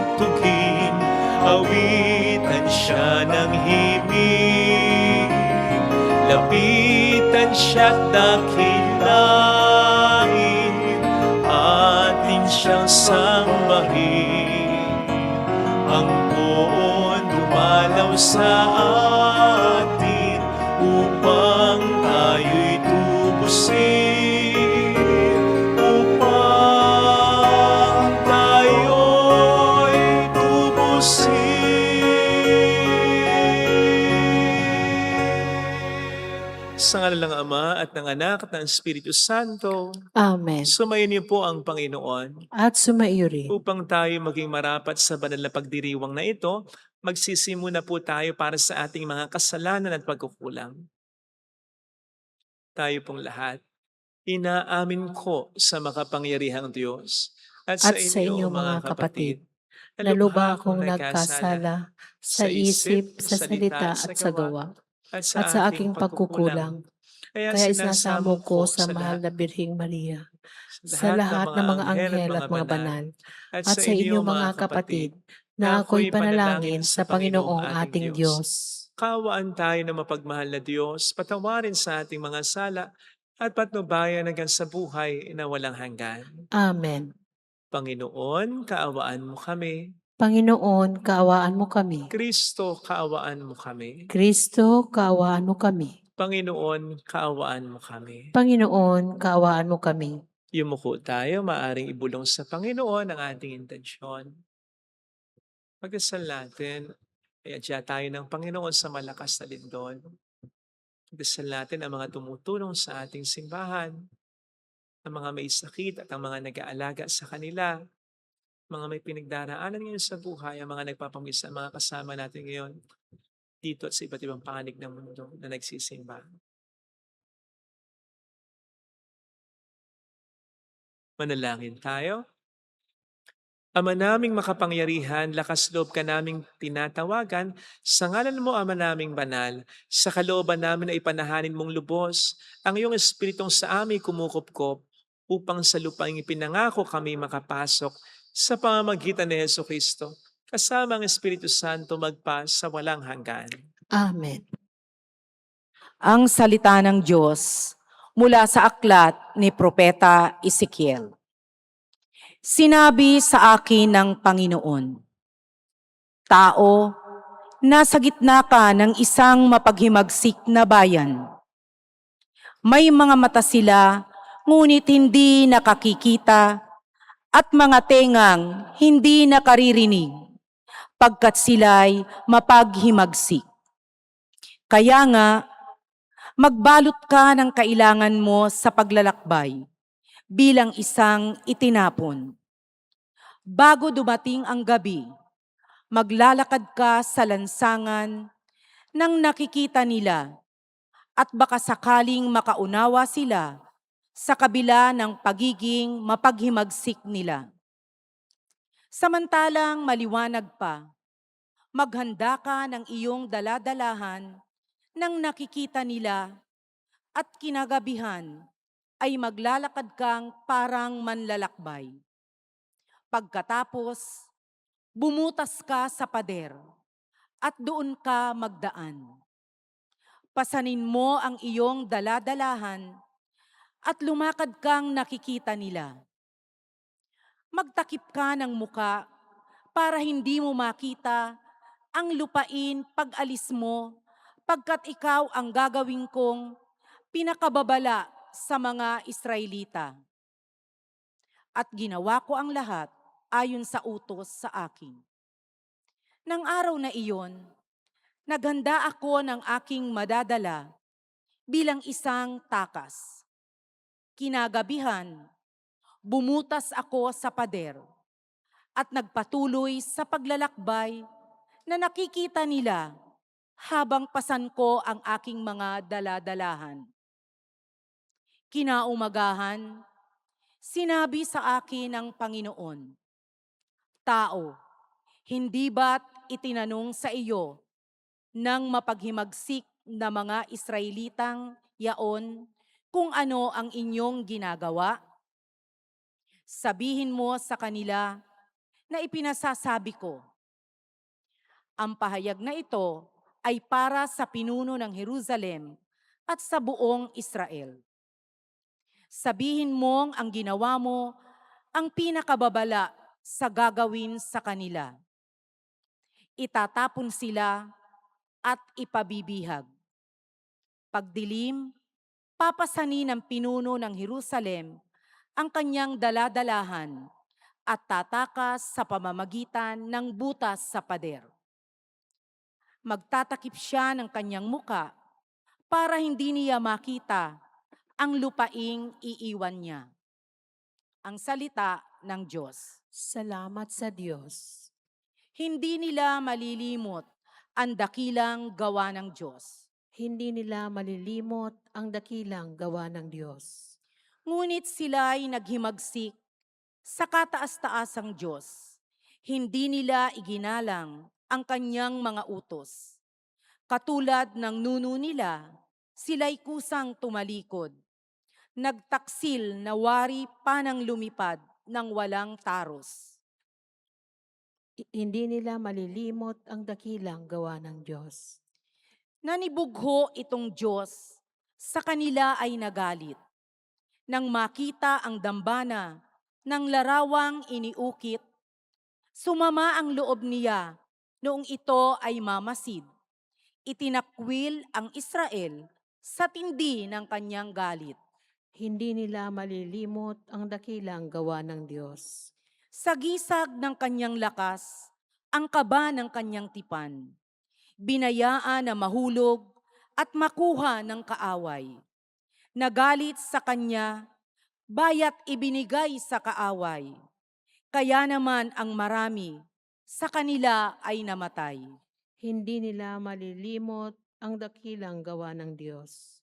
tugtugin, awitan siya ng himig. Lapitan siya't dakilain, atin siyang sambahin. Ang buon dumalaw sa atin, upang tayo'y tubusin, upang tayo'y tubusin. Sa ngalan ng Ama at ng Anak at ng Espiritu Santo, Amen. sumayin niyo po ang Panginoon. At sumaiyo rin. Upang tayo maging marapat sa banal na pagdiriwang na ito, magsisimuna po tayo para sa ating mga kasalanan at pagkukulang. Tayo pong lahat, inaamin ko sa makapangyarihang Diyos at sa inyo mga kapatid, na lubha akong nagkasala sa isip, sa salita at sa gawa, at sa aking pagkukulang. Kaya sinasamo ko sa mahal na Birheng Maria, sa lahat ng mga anghel at mga banal, at sa inyo mga kapatid, na ako'y panalangin sa Panginoong ating Diyos. Kaawaan tayo ng mapagmahal na Diyos, patawarin sa ating mga sala, at patnubayan hanggang sa buhay na walang hanggan. Amen. Panginoon, kaawaan mo kami. Panginoon, kaawaan mo kami. Kristo, kaawaan mo kami. Kristo, kaawaan mo kami. Panginoon, kaawaan mo kami. Panginoon, kaawaan mo kami. Yumuko tayo, maaring ibulong sa Panginoon ang ating intensyon. Pagdasal natin, iadya tayo ng Panginoon sa malakas na lindol. Pagdasal natin ang mga tumutulong sa ating simbahan, ang mga may sakit at ang mga nag-aalaga sa kanila, mga may pinagdaraanan ngayon sa buhay, ang mga nagpapamisa, mga kasama natin ngayon dito at sa iba't ibang panig ng mundo na nagsisimba. Manalangin tayo. Ama naming makapangyarihan, lakas loob ka naming tinatawagan, sa ngalan mo, Ama naming banal, sa kalooban namin na ipanahanin mong lubos, ang iyong espiritong sa amin kumukupkop, upang sa lupaing ipinangako kami makapasok sa pamamagitan ni Jesucristo, kasama ang Espiritu Santo magpa sa walang hanggan. Amen. Ang salita ng Diyos mula sa aklat ni Propeta Ezekiel. Sinabi sa akin ng Panginoon, "Tao, nasa gitna ka ng isang mapaghimagsik na bayan. May mga mata sila, ngunit hindi nakakikita, at mga tengang hindi nakaririnig, pagkat sila'y mapaghimagsik. Kaya nga, magbalot ka ng kailangan mo sa paglalakbay bilang isang itinapon. Bago dumating ang gabi, maglalakad ka sa lansangan nang nakikita nila at baka sakaling makaunawa sila sa kabila ng pagiging mapaghimagsik nila. Samantalang maliwanag pa, maghanda ka ng iyong daladalahan nang nakikita nila at kinagabihan ay maglalakad kang parang manlalakbay. Pagkatapos, bumutas ka sa pader at doon ka magdaan. Pasanin mo ang iyong daladalahan at lumakad kang nakikita nila. Magtakip ka ng muka para hindi mo makita ang lupain pag-alis mo, pagkat ikaw ang gagawin kong pinakababala sa mga Israelita. At ginawa ko ang lahat ayon sa utos sa akin. Nang araw na iyon, naghanda ako ng aking madadala bilang isang takas. Kinagabihan, bumutas ako sa pader at nagpatuloy sa paglalakbay na nakikita nila habang pasan ko ang aking mga daladalahan. Kinaumagahan, sinabi sa akin ng Panginoon, "Tao, hindi ba't itinanong sa iyo ng mapaghimagsik na mga Israelitang yaon kung ano ang inyong ginagawa? Sabihin mo sa kanila na ipinasasabi ko. Ang pahayag na ito ay para sa pinuno ng Jerusalem at sa buong Israel. Sabihin mong ang ginawa mo ang pinakababala sa gagawin sa kanila. Itatapon sila at ipabibihag. Pagdilim, papasanin ng pinuno ng Jerusalem ang kanyang daladalahan at tatakas sa pamamagitan ng butas sa pader. Magtatakip siya ng kanyang muka para hindi niya makita ang lupaing iiwan niya. Ang salita ng Diyos. Salamat sa Diyos. Hindi nila malilimot ang dakilang gawa ng Diyos. Hindi nila malilimot ang dakilang gawa ng Diyos. Ngunit sila'y naghimagsik sa kataas-taasang Diyos. Hindi nila iginalang ang kanyang mga utos. Katulad ng nuno nila, sila'y kusang tumalikod. Nagtaksil na wari pa ng lumipad ng walang taros. Hindi nila malilimot ang dakilang gawa ng Diyos. Nanibugho itong Diyos, sa kanila ay nagalit. Nang makita ang dambana ng larawang iniukit, sumama ang loob niya noong ito ay mamasid. Itinakwil ang Israel sa tindi ng kanyang galit. Hindi nila malilimot ang dakilang gawa ng Diyos. Sa gisag ng kanyang lakas, ang kaba ng kanyang tipan. Binayaan na mahulog at makuha ng kaaway. Nagalit sa kanya, bayat ibinigay sa kaaway. Kaya naman ang marami sa kanila ay namatay. Hindi nila malilimot ang dakilang gawa ng Diyos.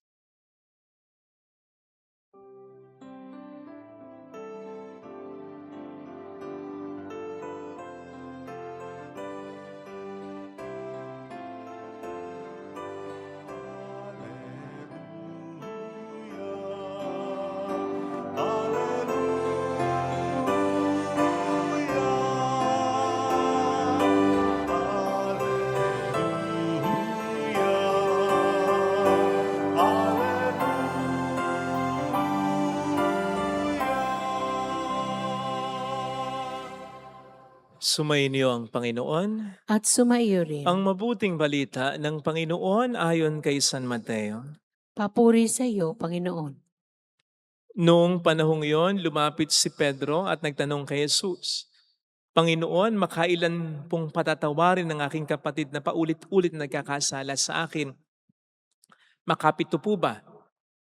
Sumainyo ang Panginoon. At sumaiyo rin. Ang mabuting balita ng Panginoon ayon kay San Mateo. Papuri sa iyo, Panginoon. Noong panahong yon, lumapit si Pedro at nagtanong kay Jesus, Panginoon, makailan pong patatawarin ng aking kapatid na paulit-ulit nagkakasala sa akin? Makapito po ba?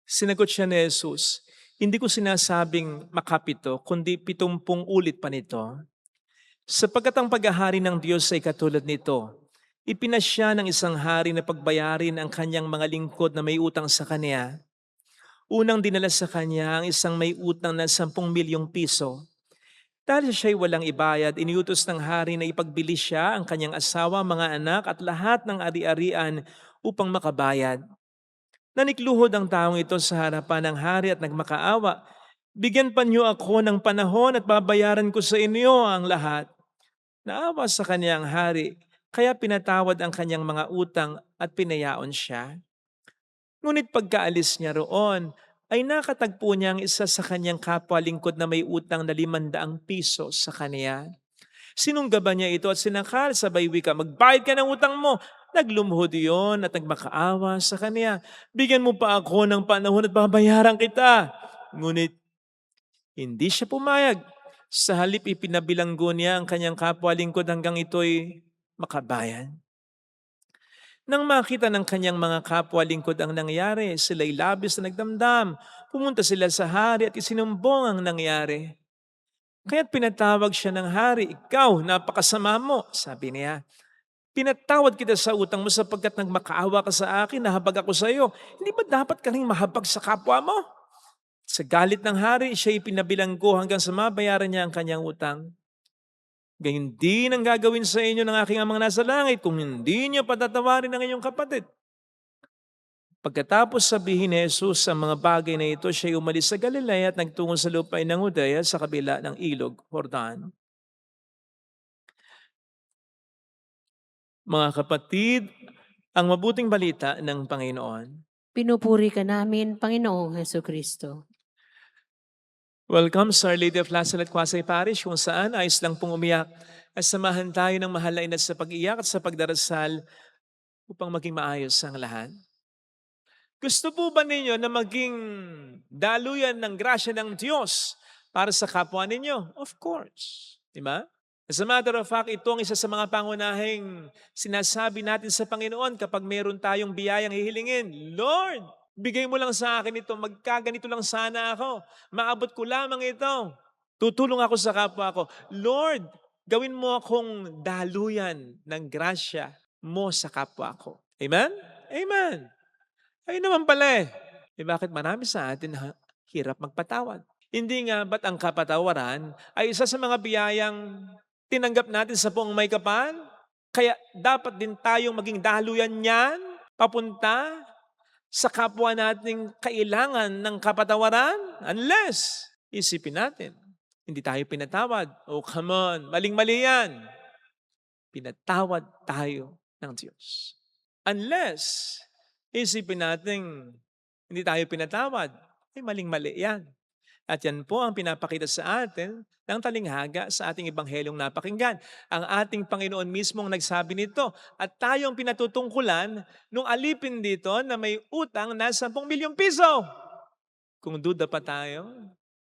Sinagot siya ni Jesus, hindi ko sinasabing makapito, kundi 70 ulit pa nito. Sapagkat ang paghahari ng Diyos ay katulad nito. Ipinasya ng isang hari na pagbayarin ang kanyang mga lingkod na may utang sa kanya. Unang dinala sa kanya ang isang may utang na 10 milyong piso. Dahil siya'y walang ibayad, iniutos ng hari na ipagbili siya ang kanyang asawa, mga anak at lahat ng ari-arian upang makabayad. Nanikluhod ang taong ito sa harapan ng hari at nagmakaawa. Bigyan pa niyo ako ng panahon at babayaran ko sa inyo ang lahat. Naawa sa kanya ang hari, kaya pinatawad ang kanyang mga utang at pinayaon siya. Ngunit pagkaalis niya roon, ay nakatagpo niya ang isa sa kanyang kapwa lingkod na may utang na 500 piso sa kanya. Sinunggaban niya ito at sinakal sabay wika, magbayad ka ng utang mo. Naglumuhod iyon at nagmakaawa sa kanya. Bigyan mo pa ako ng panahon at babayaran kita. Ngunit hindi siya pumayag. Sa halip ipinabilanggo niya ang kanyang kapwa lingkod hanggang ito'y makabayan. Nang makita ng kanyang mga kapwa lingkod ang nangyari, sila'y labis na nagdamdam. Pumunta sila sa hari at isinumbong ang nangyari. Kaya't pinatawag siya ng hari, ikaw, napakasama mo, sabi niya. Pinatawad kita sa utang mo sapagkat nagmakaawa ka sa akin, nahabag ako sa iyo. Hindi ba dapat ka ring mahabag sa kapwa mo? Sa galit ng hari, siya'y pinabilanggo hanggang sa mabayaran niya ang kanyang utang. Gayun din ang gagawin sa inyo ng aking amang nasa langit kung hindi niyo patatawarin ang inyong kapatid. Pagkatapos sabihin ni Jesus ang mga bagay na ito, siya'y umalis sa Galilea at nagtungo sa lupain ng Judea sa kabila ng ilog Jordan. Mga kapatid, ang mabuting balita ng Panginoon. Pinupuri ka namin, Panginoong Hesukristo. Welcome sa Our Lady of Lazaret Quasay Parish, kung saan ayos lang pong umiyak at samahan tayo ng mahal na ina sa pag-iyak at sa pagdarasal upang maging maayos ang lahat. Gusto po ba ninyo na maging daluyan ng grasya ng Diyos para sa kapwa ninyo? Of course. Diba? As a matter of fact, ito ang isa sa mga pangunahing sinasabi natin sa Panginoon kapag meron tayong biyayang hihilingin. Lord, bigay mo lang sa akin ito, magkaganito lang sana ako, maabot ko lamang ito. Tutulong ako sa kapwa ko. Lord, gawin mo akong daluyan ng grasya mo sa kapwa ko. Amen? Amen. Ay naman pala eh. Bakit marami sa atin hirap magpatawad? Hindi nga ba't ang kapatawaran ay isa sa mga biyayang tinanggap natin sa buong may kapal? Kaya dapat din tayong maging daluyan niyan papunta sa kapwa nating kailangan ng kapatawaran? Unless, isipin natin, hindi tayo pinatawad. Oh, come on, maling-mali yan. Pinatawad tayo ng Diyos. Unless, isipin natin, hindi tayo pinatawad, ay maling-mali yan. At yan po ang pinapakita sa atin ng talinghaga sa ating ebanghelyong napakinggan. Ang ating Panginoon mismo ang nagsabi nito. At tayong pinatutungkulan nung alipin dito na may utang na 10 milyong piso. Kung duda pa tayo,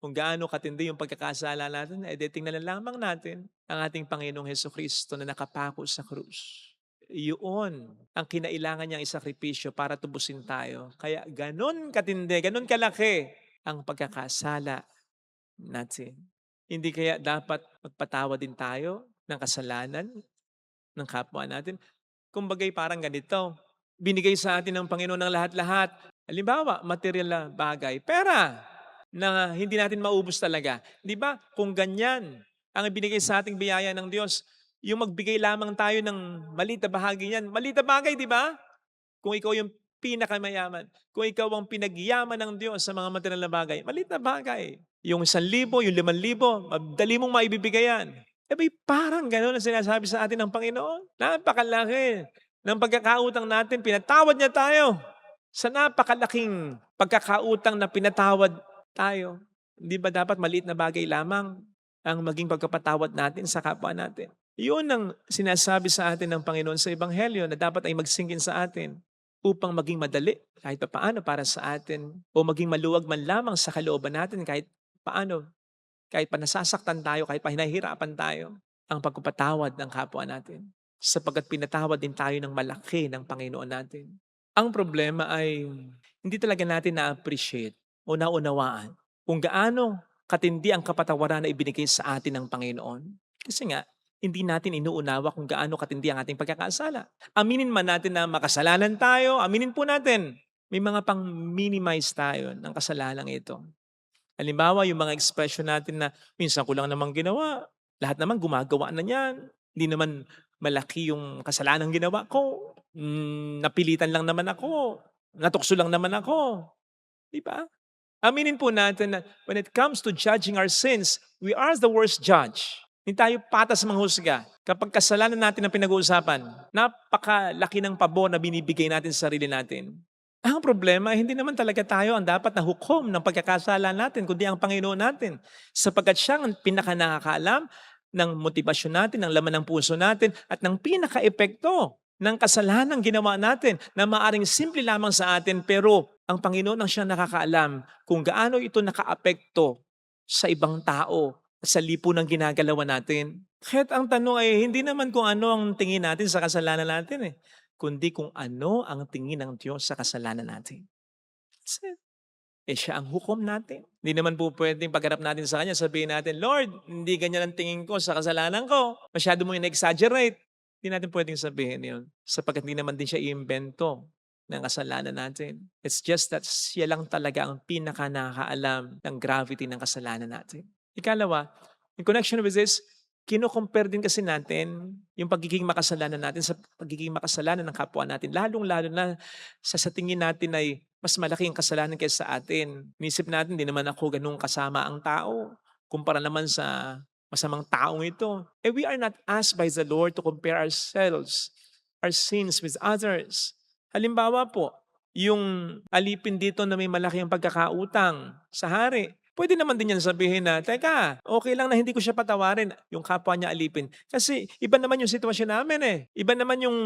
kung gaano katindi yung pagkakasala natin, tingnan na lamang natin ang ating Panginoong Hesukristo na nakapako sa krus. Iyon ang kinailangan niyang isakripisyo para tubusin tayo. Kaya ganon katindi, ganon kalaki ang pagkakasala natin. Hindi kaya dapat magpatawad din tayo ng kasalanan ng kapwa natin? Kumbagay parang ganito, binigay sa atin ng Panginoon ng lahat-lahat. Halimbawa, material na bagay, pera na hindi natin maubos talaga. Di ba? Kung ganyan ang ibinigay sa ating biyaya ng Diyos, yung magbigay lamang tayo ng maliit na bahagi niyan. Maliit na bagay, di ba? Kung ikaw yung pinakamayaman, kung ikaw ang pinagyaman ng Diyos sa mga material na bagay, maliit na bagay. Yung 1,000, yung 5,000, madali mong maibibigay yan. Parang gano'n ang sinasabi sa atin ng Panginoon. Napakalaki ng pagkakautang natin, pinatawad niya tayo. Sa napakalaking pagkakautang na pinatawad tayo, hindi ba dapat maliit na bagay lamang ang maging pagkapatawad natin sa kapwa natin? Yun ang sinasabi sa atin ng Panginoon sa Ebanghelyo na dapat ay magsingin sa atin upang maging madali kahit paano para sa atin o maging maluwag man lamang sa kalooban natin kahit paano, kahit pa nasasaktan tayo, kahit pa hinahirapan tayo, ang pagpapatawad ng kapwa natin. Sapagkat pinatawad din tayo ng malaki ng Panginoon natin. Ang problema ay hindi talaga natin na-appreciate o naunawaan kung gaano katindi ang kapatawaran na ibinigay sa atin ng Panginoon. Kasi nga, hindi natin inuunawa kung gaano katindi ang ating pagkakasala. Aminin man natin na makasalanan tayo, aminin po natin. May mga pang-minimize tayo ng kasalanan ito. Halimbawa, yung mga expression natin na minsan ko lang naman ginawa, lahat naman gumagawa na yan. Hindi naman malaki yung kasalanan ginawa ko. Napilitan lang naman ako. Natukso lang naman ako. Di ba? Aminin po natin na when it comes to judging our sins, we are the worst judge. Hindi tayo patas manghusga. Kapag kasalanan natin ang pinag-uusapan, napakalaki ng pabor na binibigay natin sa sarili natin. Ang problema, hindi naman talaga tayo ang dapat na hukom ng pagkakasala natin, kundi ang Panginoon natin. Sapagkat siya ang pinaka-nakakaalam ng motibasyon natin, ng laman ng puso natin, at ng pinaka-epekto ng kasalanan ginawa natin na maaring simple lamang sa atin, pero ang Panginoon ang siyang nakakaalam kung gaano ito nakaapekto sa ibang tao at sa lipunang ginagalawan natin. Kahit ang tanong ay hindi naman kung ano ang tingin natin sa kasalanan natin kundi kung ano ang tingin ng Diyos sa kasalanan natin. Siya ang hukom natin. Hindi naman po pwedeng pagharap natin sa Kanya, sabihin natin, Lord, hindi ganyan ang tingin ko sa kasalanan ko. Masyado mo yung exaggerate. Hindi natin pwedeng sabihin yun. Sapagkat hindi naman din siya i-invento ng kasalanan natin. It's just that siya lang talaga ang pinaka-nakakaalam ng gravity ng kasalanan natin. Ikalawa, in connection with this, kino-compare din kasi natin yung pagiging makasalanan natin sa pagiging makasalanan ng kapwa natin. Lalong-lalo na sa tingin natin ay mas malaki ang kasalanan kaysa sa atin. Inisip natin, di naman ako ganung kasama ang tao. Kumpara naman sa masamang taong ito. We are not asked by the Lord to compare ourselves our sins with others. Halimbawa po, yung alipin dito na may malaking pagkakautang sa hari, pwede naman din yan sabihin na, teka, okay lang na hindi ko siya patawarin, yung kapwa niya alipin. Kasi iba naman yung sitwasyon namin eh. Iba naman yung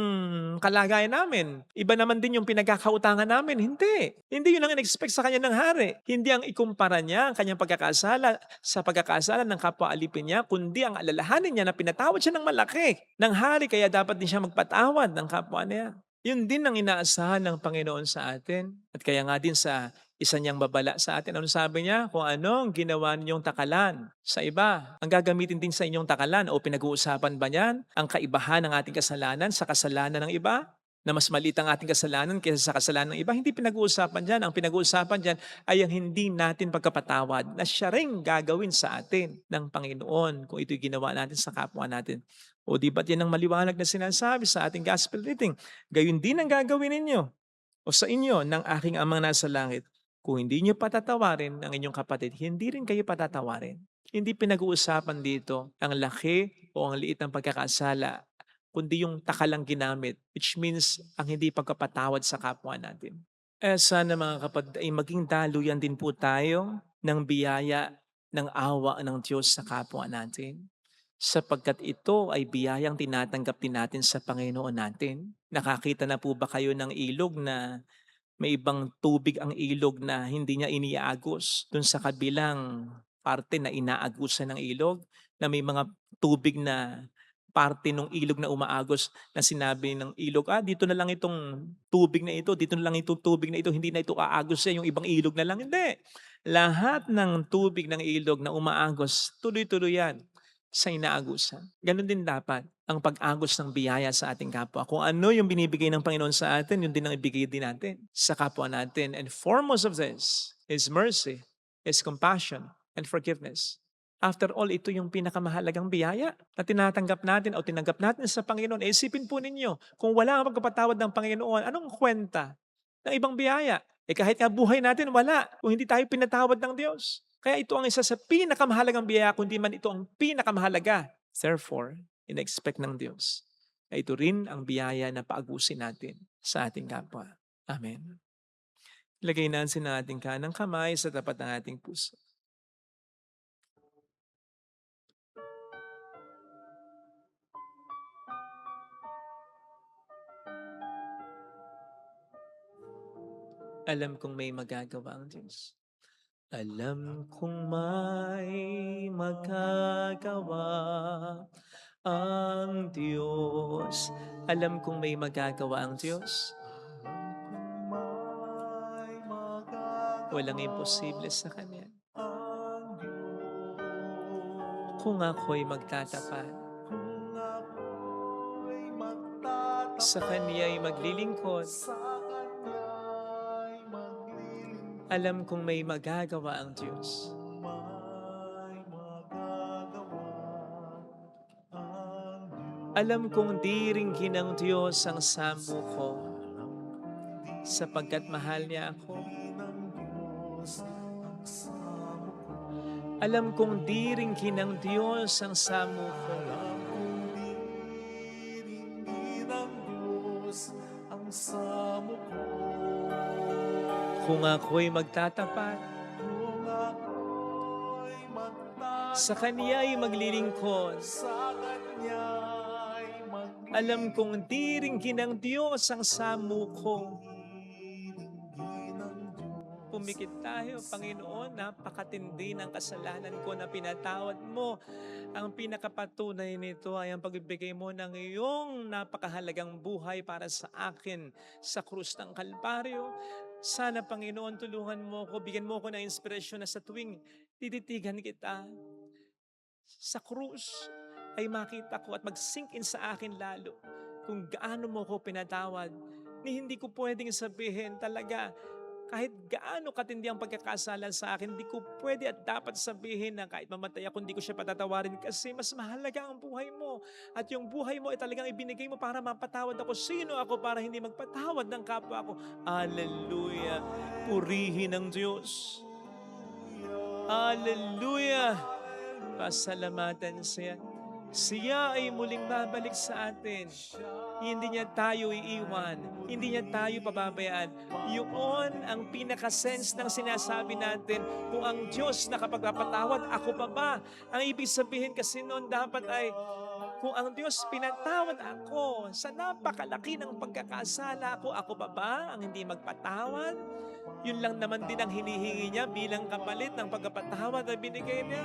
kalagayan namin. Iba naman din yung pinagkakautangan namin. Hindi. Hindi yun ang in-expect sa kanya ng hari. Hindi ang ikumpara niya ang kanyang pagkakasala sa pagkakasala ng kapwa alipin niya, kundi ang alalahanin niya na pinatawad siya ng malaki ng hari, kaya dapat din siya magpatawad ng kapwa niya. Yun din ang inaasahan ng Panginoon sa atin. At kaya nga din sa isa niyang babala sa atin, ano sabi niya? Kung anong ginawa ninyong takalan sa iba, ang gagamitin din sa inyong takalan o pinag-uusapan ba niyan ang kaibahan ng ating kasalanan sa kasalanan ng iba? Na mas maliit ang ating kasalanan kaysa sa kasalanan ng iba? Hindi pinag-uusapan dyan. Ang pinag-uusapan dyan ay ang hindi natin pagkapatawad na siya rin gagawin sa atin ng Panginoon kung ito'y ginawa natin sa kapwa natin. O di ba't yan ang maliwanag na sinasabi sa ating gospel reading? Gayun din ang gagawin ninyo o sa inyo ng aking amang nasa langit. Kung hindi nyo patatawarin ang inyong kapatid, hindi rin kayo patatawarin. Hindi pinag-uusapan dito ang laki o ang liit ng pagkakasala, kundi yung takalang ginamit, which means ang hindi pagkapatawad sa kapwa natin. Sana mga kapatid ay maging daluyan din po tayo ng biyaya ng awa ng Diyos sa kapwa natin. Sapagkat ito ay biyayang tinatanggap din natin sa Panginoon natin. Nakakita na po ba kayo ng ilog na may ibang tubig ang ilog na hindi niya iniaagos dun sa kabilang parte na inaagusan ng ilog, na may mga tubig na parte ng ilog na umaagos na sinabi ng ilog, dito na lang itong tubig na ito, dito na lang itong tubig na ito, hindi na ito aagos sa yung ibang ilog na lang. Hindi. Lahat ng tubig ng ilog na umaagos, tuloy-tuloy yan sa inaagusan. Ganon din dapat ang pag-agos ng biyaya sa ating kapwa. Kung ano yung binibigay ng Panginoon sa atin, yun din ang ibigay din natin sa kapwa natin. And foremost of this is mercy, is compassion, and forgiveness. After all, ito yung pinakamahalagang biyaya na tinatanggap natin o tinanggap natin sa Panginoon. Isipin po ninyo, kung wala ang pagkapatawad ng Panginoon, anong kwenta ng ibang biyaya? Kahit nga buhay natin, wala kung hindi tayo pinatawad ng Diyos. Kaya ito ang isa sa pinakamahalagang biyaya, kundi man ito ang pinakamahalaga. Therefore, in-expect ng Diyos na ito rin ang biyaya na paagusin natin sa ating kapwa. Amen. Ilagay natin ang ating kanang kamay sa tapat ng ating puso. Alam kong may magagawa ang Diyos. Alam kong may magagawa ang Diyos. Alam kong may magagawa ang Diyos. Walang imposible sa Kanya. Kung ako'y magtatapat, sa Kanya'y maglilingkod, alam kong may magagawa ang Diyos. Alam kong di ringgin ng Diyos ang samo ko, sapagkat mahal niya ako. Alam kong di ringgin ng Diyos ang samo ko, kung ako'y magtatapat, sa Kaniya'y maglilingkod, alam kong di ringgin ng Diyos ang samo ko. Pumikit tayo, Panginoon, napakatindi ng kasalanan ko na pinatawad mo. Ang pinakapatunay nito ay ang pagbibigay mo ng iyong napakahalagang buhay para sa akin sa krus ng Kalbaryo. Sana, Panginoon, tulungan mo ko, bigyan mo ko ng inspirasyon na sa tuwing tititigan kita sa krus ay makita ko at mag-sink in sa akin lalo kung gaano mo ko pinatawad. Hindi ko pwedeng sabihin talaga, kahit gaano katindi ang pagkakasala sa akin, hindi ko pwede at dapat sabihin na kahit mamatay ako, hindi ko siya patatawarin kasi mas mahalaga ang buhay mo. At yung buhay mo ay talagang ibinigay mo para mapatawad ako. Sino ako para hindi magpatawad ng kapwa ko? Hallelujah! Purihin ang Diyos. Hallelujah! Pasalamatan siya. Siya ay muling babalik sa atin. Hindi niya tayo iiwan. Hindi niya tayo pababayaan. Yun ang pinaka-sense ng sinasabi natin. Kung ang Diyos nakapagpapatawad, ako pa ba? Ang ibig sabihin kasi noon dapat ay, kung ang Diyos pinatawad ako sa napakalaki ng pagkakasala ko, ako pa ba ang hindi magpatawad? Yun lang naman din ang hinihingi niya bilang kapalit ng pagkapatawad na binigay niya.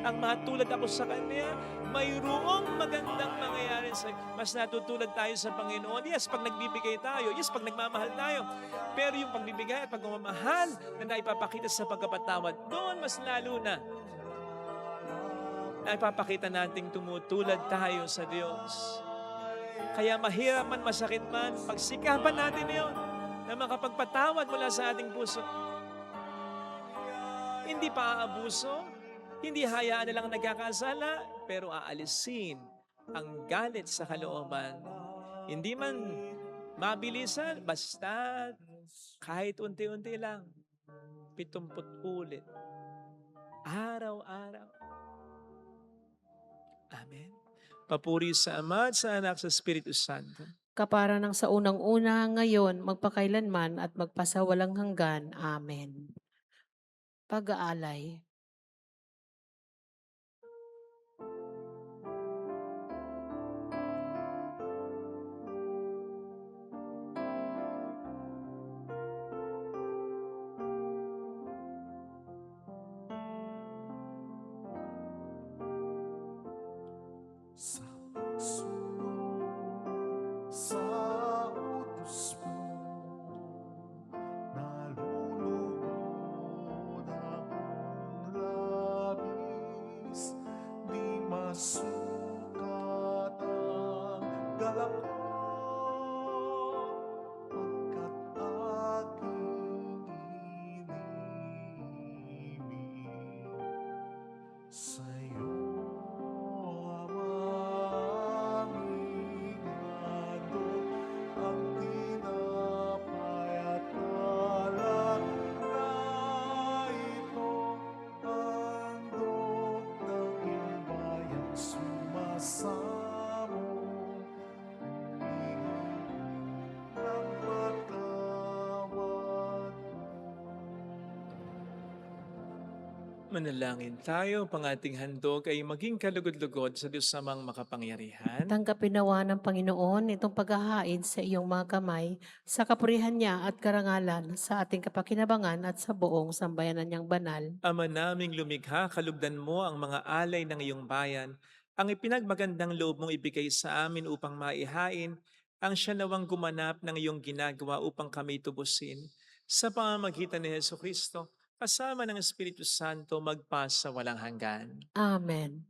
Ang matulad ako sa Kanya, mayroong magandang mangyayari sa mas natutulad tayo sa Panginoon. Yes, pag nagbibigay tayo. Yes, pag nagmamahal tayo. Pero yung pagbibigay at pagmamahal na naipapakita sa pagkapatawad, doon mas lalo na naipapakita nating tumutulad tayo sa Diyos. Kaya mahirap man, masakit man, pagsikapan natin yon na makapagpatawad mula sa ating puso. Hindi pa aabuso, hindi hayaan nilang nagkakasala, pero aalisin ang galit sa kalooban. Hindi man mabilisan, basta kahit unti-unti lang, 70 ulit, araw-araw. Amen. Papuri sa Ama at sa Anak sa Espiritu Santo. Kapara ng sa unang-una, ngayon, magpakailanman at magpasawalang hanggan. Amen. Pag-aalay. Sa pagsunod sa utos mo, nalulugod akong labis, di masukat ang galak ko, pagkat aking inibig sa'yo. Manalangin tayo, pang ating handog ay maging kalugod-lugod sa Diyos Amang makapangyarihan. Tanggapin nawa ng Panginoon itong paghahain sa iyong mga kamay, sa kapurihan niya at karangalan, sa ating kapakinabangan at sa buong sambayanan niyang banal. Ama naming lumikha, kalugdan mo ang mga alay ng iyong bayan. Ang ipinagmagandang loob mong ibigay sa amin upang maihain, ang siya nawang gumanap ng iyong ginagawa upang kami tubusin. Sa pamamagitan ni Heso Kristo, kasama ng Espiritu Santo, magpasa walang hanggan. Amen.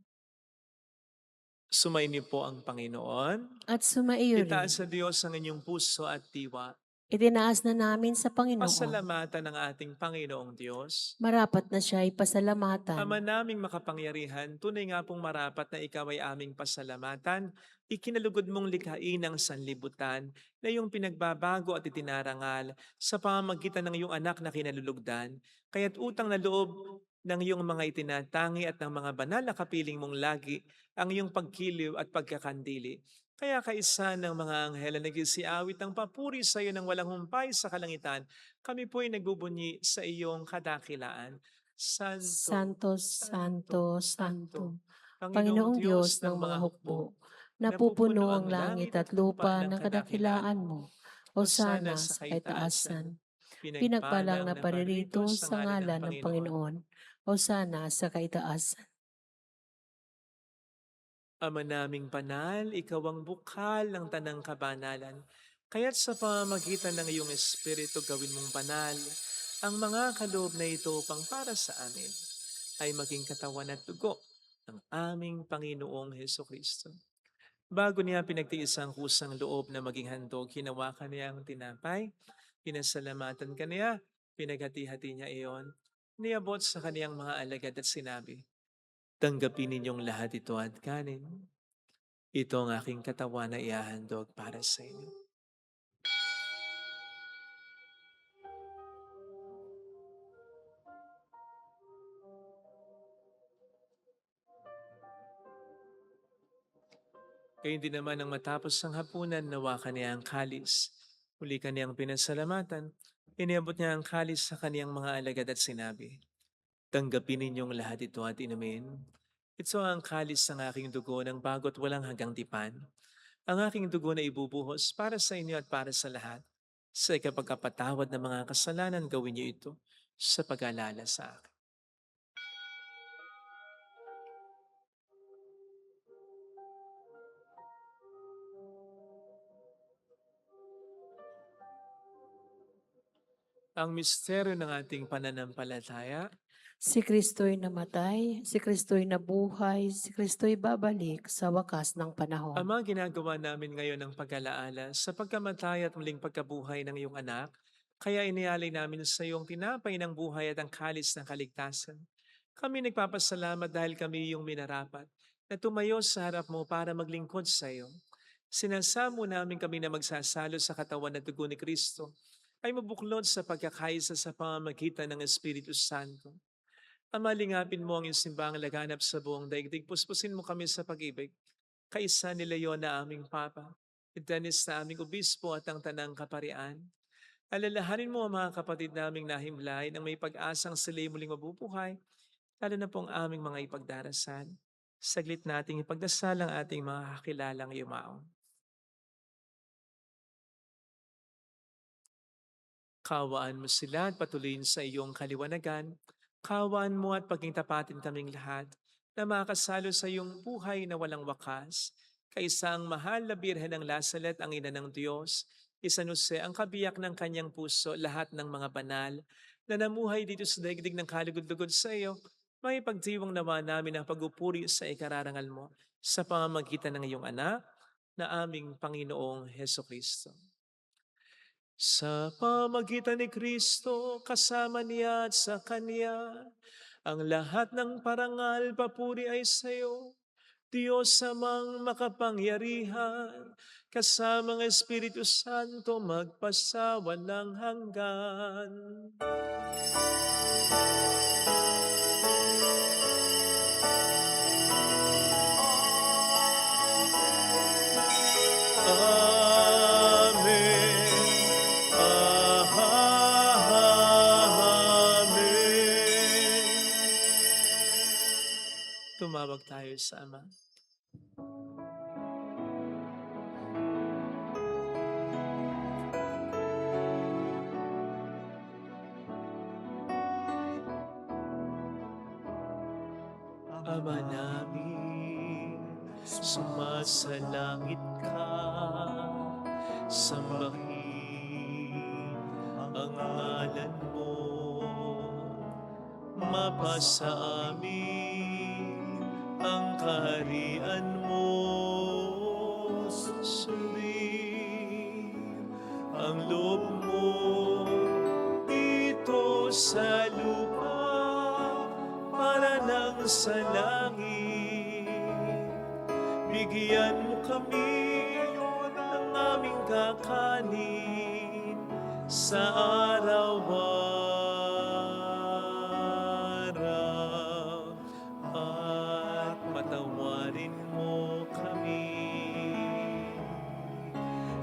Sumainyo po ang Panginoon. At sumaiyo rin. Itaas sa Diyos ang inyong puso at diwa. Itinaas na namin sa Panginoon. Pasalamatan ng ating Panginoong Diyos. Marapat na siya ay pasalamatan. Ama naming makapangyarihan, tunay nga pong marapat na ikaw ay aming pasalamatan. Ikinalugod mong likhain ang sanlibutan na iyong pinagbabago at itinarangal sa pamamagitan ng iyong anak na kinalulugdan. Kaya't utang na loob ng iyong mga itinatangi at ng mga banal na kapiling mong lagi ang iyong pagkiliw at pagkakandili. Kaya kaisa ng mga anghel na nagsiawit ng papuri sa iyo ng walang humpay sa kalangitan, kami po ay nagbubunyi sa iyong kadakilaan. Santo, Santo, Santo, Panginoong Diyos ng mga hukbo, napupuno ang langit at lupa ng kadakilaan mo. Hosana sa kaitaasan. Pinagpalang na paririto sa ngalan ng Panginoon. Hosana sa kaitaasan. Ama naming banal, ikaw ang bukal ng tanang kabanalan. Kaya't sa pamamagitan ng iyong Espiritu gawin mong banal ang mga kaloob na ito upang para sa amin ay maging katawan at dugo ng aming Panginoong Heso Kristo. Bago niya pinagtiis ang kusang loob na maging handog, hinawakan niya ang tinapay, pinasalamatan ka niya, pinaghati-hati niya iyon, niabot sa kaniyang mga alagad at sinabi, tanggapin ninyong lahat ito at kanin. Ito ang aking katawan na iahandog para sa inyo. Gayon din naman nang matapos ang hapunan, nawakan niya ang kalis. Muli kaniyang pinasalamatan, iniabot niya ang kalis sa kaniyang mga alagad at sinabi, "Tanggapin ninyong lahat ito at inumin. Ito ang kalis ng aking dugo ng bago't walang hanggang tipan. Ang aking dugo na ibubuhos para sa inyo at para sa lahat. Sa ikapagkapatawad ng mga kasalanan, gawin niyo ito sa pag-alala sa akin." Ang misteryo ng ating pananampalataya, Si Kristo'y namatay, si Kristo'y nabuhay, si Kristo'y babalik sa wakas ng panahon. Ama, ginagawa namin ngayon ang pag-alaala sa pagkamatay at muling pagkabuhay ng iyong anak, kaya inialay namin sa iyong tinapay ng buhay at ang kalis ng kaligtasan. Kami nagpapasalamat dahil kami iyong minarapat na tumayo sa harap mo para maglingkod sa iyo. Sinasamo namin kami na magsasalo sa katawan at dugo ni Kristo ay mabuklod sa pagkakaisa sa pamamagitan ng Espiritu Santo. Ama, lingapin mo ang iyong simbahang laganap sa buong daigdig. Puspusin mo kami sa pag-ibig. Kaisa ni Leon na aming Papa, ni Dennis na aming Obispo at ang Tanang Kaparian. Alalahanin mo ang mga kapatid naming nahimlay nang may pag-asang sila'y muling mabubuhay, lalo na pong aming mga ipagdarasal. Saglit nating ipagdasal ang ating mga kakilalang yumao. Kawaan mo sila at patuloyin sa iyong kaliwanagan. Kawaan mo at paging tapatin kaming lahat na makasalo sa iyong buhay na walang wakas. Kaisa ang mahal na Birhen ng Lasalet, ang ina ng Diyos, San Jose, ang kabiyak ng kanyang puso, lahat ng mga banal na namuhay dito sa daigdig ng kalugod-lugod sa iyo, may pagdiwang nawa namin ang pagupuri sa ikararangal mo sa pamamagitan ng iyong anak na aming Panginoong Heso Kristo. Sa pamagitan ni Kristo, kasama niya at sa Kanya, ang lahat ng parangal, papuri ay sa iyo, Diyos amang makapangyarihan, kasama ng Espiritu Santo, magpasawalang hanggan. Amen. Tumawag tayo sa Ama. Ama namin, sumasalangit ka, sambahin ang ngalan mo, mapasa amin ang kaharian mo, sundin ang loob mo dito sa lupa para lang sa langit. Bigyan mo kami ng aming kakanin sa araw-araw at patawarin mo kami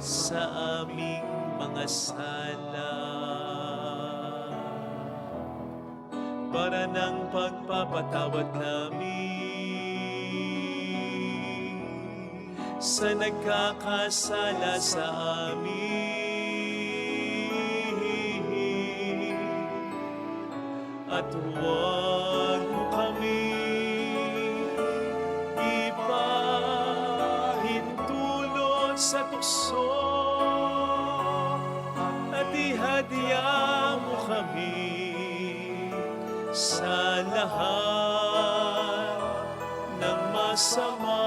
sa aming mga sala para ng pagpapatawad namin sa nagkakasala sa amin. At huwag mo kami ipahintulot sa tukso at ihadya mo kami sa lahat ng masama.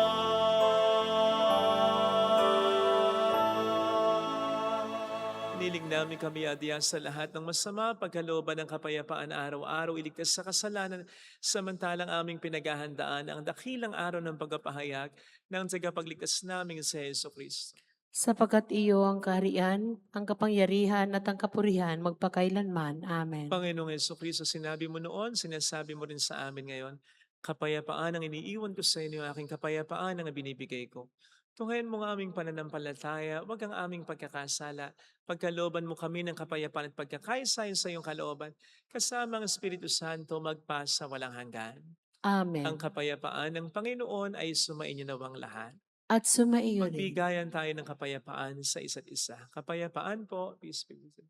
Niling namin kami adya sa lahat ng masama, pagkalooban ng kapayapaan araw-araw, iligtas sa kasalanan, samantalang aming pinaghahandaan ang dakilang araw ng pagpapahayag ng tagapagligtas naming si Heso Kristo. Sapagkat iyo ang kaharian, ang kapangyarihan at ang kapurihan magpakailanman. Amen. Panginoong Heso Kristo, sinabi mo noon, sinasabi mo rin sa amin ngayon, kapayapaan ang iniiwan ko sa inyo, aking kapayapaan ang binibigay ko. Tunghayan mo ang aming pananampalataya, wag ang aming pagkakasala. Pagkalooban mo kami ng kapayapaan at pagkakaisa sa iyong kalooban, kasama ang Espiritu Santo magpasa walang hanggan. Ang Amen. kapayapaan ng Panginoon ay sumainyo nawang lahat. At sumaiyo rin. Magbigayan tayo ng kapayapaan sa isa't isa. Kapayapaan po, peace be with you.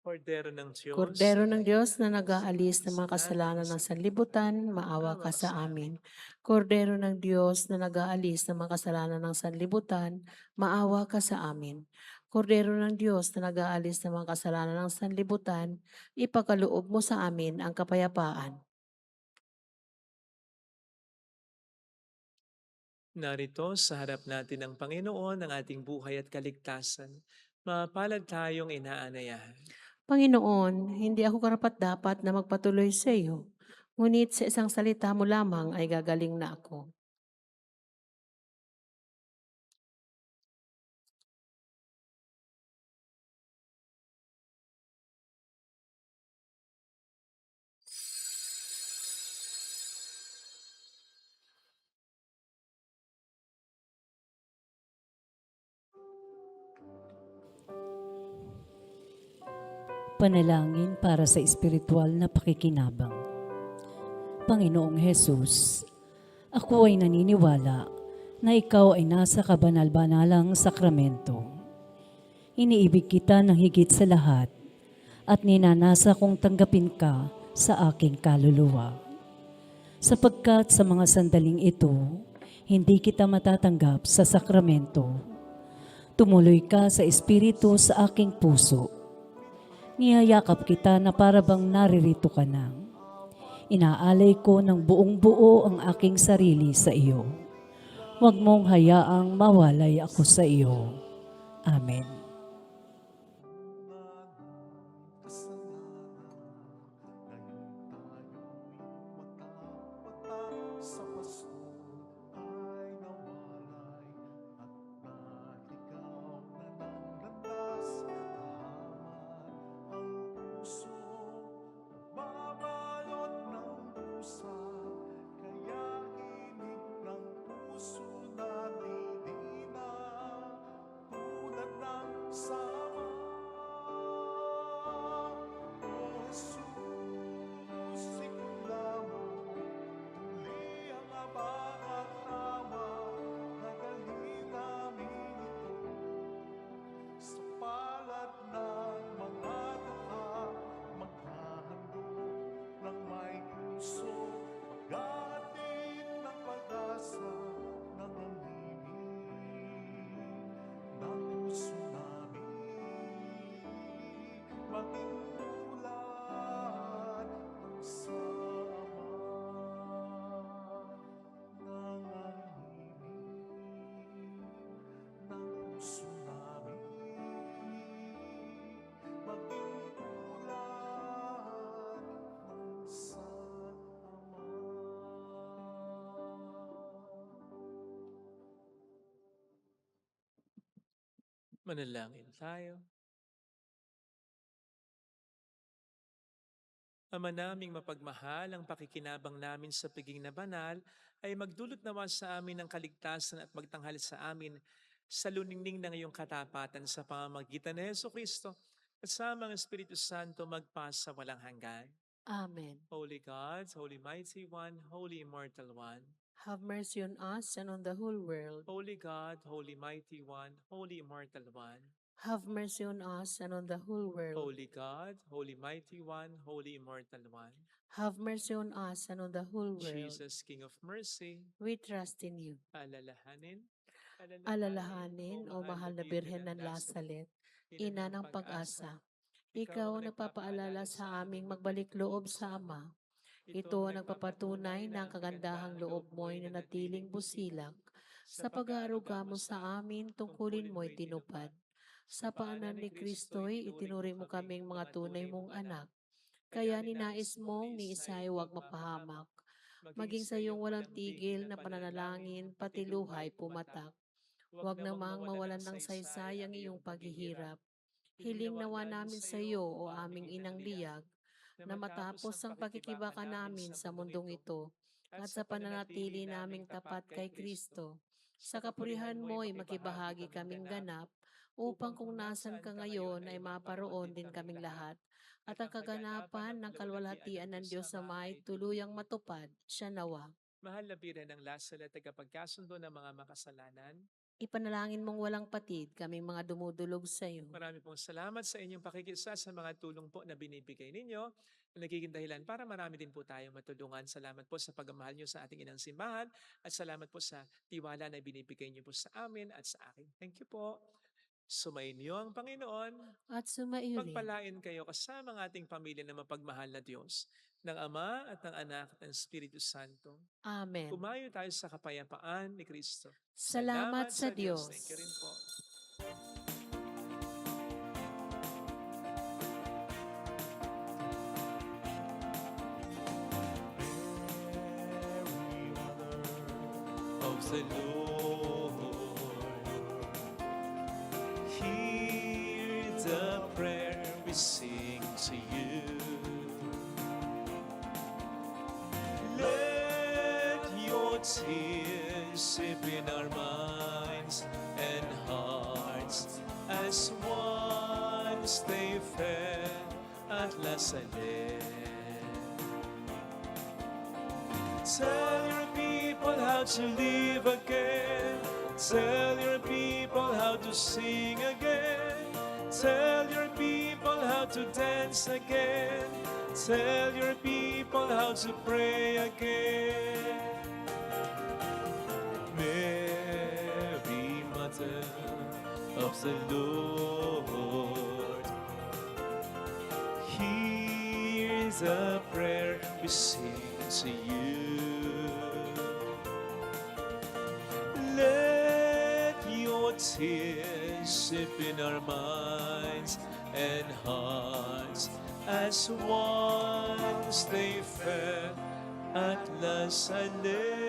Kordero ng Diyos, Kordero ng Diyos na nag-aalis ng mga kasalanan ng sanlibutan, maawa ka sa amin. Kordero ng Diyos na nag-aalis ng mga kasalanan ng sanlibutan, maawa ka sa amin. Kordero ng Diyos na nag-aalis ng mga kasalanan ng sanlibutan, ipagkaloob mo sa amin ang kapayapaan. narito sa harap natin ng Panginoon ang ating buhay at kaligtasan. Mapalad tayong inaanayahan. Panginoon, hindi ako karapat-dapat na magpatuloy sa iyo, ngunit sa isang salita mo lamang ay gagaling na ako. Panalangin para sa espiritual na pakikinabang. Panginoong Hesus, ako ay naniniwala na ikaw ay nasa kabanal-banalang sakramento. Iniibig kita ng higit sa lahat at ninanasa kong tanggapin ka sa aking kaluluwa. Sapagkat sa mga sandaling ito, hindi kita matatanggap sa sakramento. Tumuloy ka sa espiritu sa aking puso. Niyayakap kita na para bang naririto ka na. Inaalay ko ng buong buo ang aking sarili sa iyo. Huwag mong hayaang mawalay ako sa iyo. Amen. Sa paso ay nawalay at naligaw na ng landas. Kahaman ang puso, babalot ng dusa, kaya inig ng puso nadidina, tulad ng sama. O Jesus, sikula mo, tuli ang abang at tama, nadalhin namin ito sa palad ng mga dukha, maghahandog ng may puso, paghatid ng pag-asa ng hangin ng puso namin, maging tulad ng sama ng hangin ng puso namin, maging tulad ng sama. Manalangin tayo. Ama naming mapagmahal, ang pakikinabang namin sa piging na banal ay magdulot naman sa amin ng kaligtasan at magtanghal sa amin sa luningning ng iyong katapatan sa pamamagitan ni Heso Kristo at sa mga Espiritu Santo magpasa walang hanggan. Amen. Holy God, Holy Mighty One, Holy Immortal One. Have mercy on us and on the whole world. Holy God, Holy Mighty One, Holy Immortal One. Have mercy on us and on the whole world. Holy God, Holy Mighty One, Holy Immortal One. Have mercy on us and on the whole world. Jesus, King of Mercy, We trust in you. alalahanin, Alalahanin, O mahal na Birhen ng Lasalet, Ina ng pag-asa, ikaw ang nagpapaalala sa aming magbalik loob sa Ama. Ito ang nagpapatunay ng kagandahang loob mo'y nanatiling busilak. Sa pag-aaruga mo sa amin, tungkulin mo'y tinupad. Sa paanan ni Kristo'y itinuring mo kaming mga tunay mong anak. Kaya ninais mong ni Isay huwag mapahamak. Maging sa iyong walang tigil na pananalangin, pati luhay pumatak. Huwag namang mawalan ng saysay ang iyong paghihirap. Hiling nawa namin sa iyo, o aming inang liyag, na matapos ang pakikibaka namin sa mundong ito, at sa pananatili naming tapat kay Kristo. Sa kapurihan mo'y makibahagi kaming ganap, upang kung nasan ka ngayon ay maparoon din kaming lahat. At ang kaganapan ng kalwalhatian ng Diyos Ama ay tuluyang matupad, siya nawa. Mahal na biren ng lasal at tagapagkasundo ng mga makasalanan, Ipanalangin mong walang patid, kaming mga dumudulog sa iyo. marami pong salamat sa inyong pakikisa sa mga tulong po na binibigay ninyo na nagiging dahilan para marami din po tayong matulungan. Salamat po sa pagmamahal nyo sa ating inang simbahan at salamat po sa tiwala na binibigay nyo po sa amin at sa akin. Thank you po. Sumainyo ang Panginoon. At sumaiyo rin. Pagpalain kayo kasama ng ating pamilya na mapagmahal na Diyos, ng Ama at ng Anak at ng Espiritu Santo. Amen. Kumayo tayo sa kapayapaan ni Kristo. Salamat sa Diyos. Thank you rin po. Mary, Mother Of the Lord, hear the prayer we sing to you. Let your tears sip in our minds and hearts as once they fell at La Salette. Tell your people how to live again. Tell your people how to sing again. Tell your people how to dance again. Tell your people how to pray again. Mary, Mother of the Lord, hear the prayer we sing to you. Let your tears sip in our minds and hearts as once they fell at La Salette.